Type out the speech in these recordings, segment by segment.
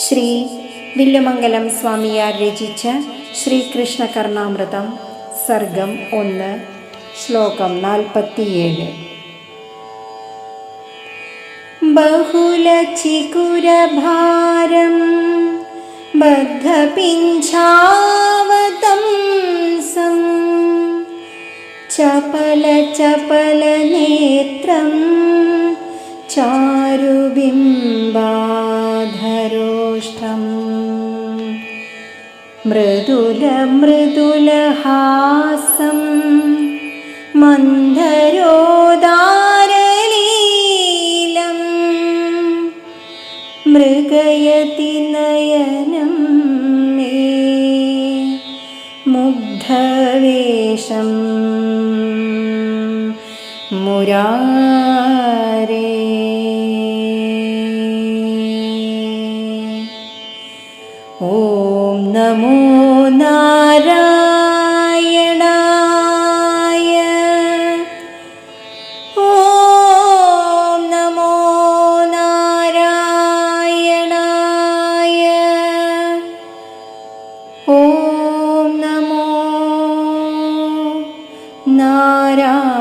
ശ്രീ വില്ലുമംഗലം സ്വാമിയാർ രചിച്ച ശ്രീകൃഷ്ണ കർണാമൃതം സർഗം 1 ശ്ലോകം 47. ബഹുലചികുരഭാരം ബദ്ധപിഞ്ചാവതംസം ചപലചപലനേത്രം ചാരുബിംബാധരോഷ്ടം മൃദുലമൃദുലഹാസം മന്ദരോദാരലീലം മൃഗയതി നയനം മേ മുഗ്ധവേഷം മുരാരേ. ഓം നമോ നാരായണായ. ഓം നമോ നാരായണായ. ഓം നമോ നാരായണായ.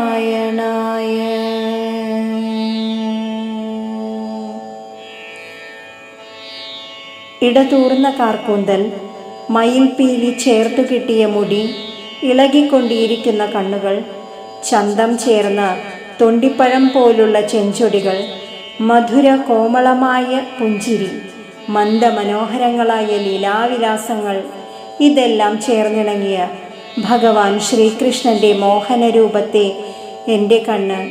ഇടതൂർന്ന കാർക്കൂന്തൽ, മയിൽപീലി ചേർത്തു കിട്ടിയ മുടി, ഇളകിക്കൊണ്ടിരിക്കുന്ന കണ്ണുകൾ, ചന്തം ചേർന്ന തൊണ്ടിപ്പഴം പോലുള്ള ചെഞ്ചൊടികൾ, മധുര കോമളമായ പുഞ്ചിരി, മന്ദമനോഹരങ്ങളായ ലീലാവിലാസങ്ങൾ, ഇതെല്ലാം ചേർന്നിണങ്ങിയ ഭഗവാൻ ശ്രീകൃഷ്ണൻ്റെ മോഹനരൂപത്തെ എൻ്റെ കണ്ണ്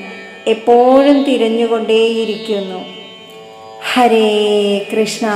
എപ്പോഴും തിരഞ്ഞുകൊണ്ടേയിരിക്കുന്നു. ഹരേ കൃഷ്ണ.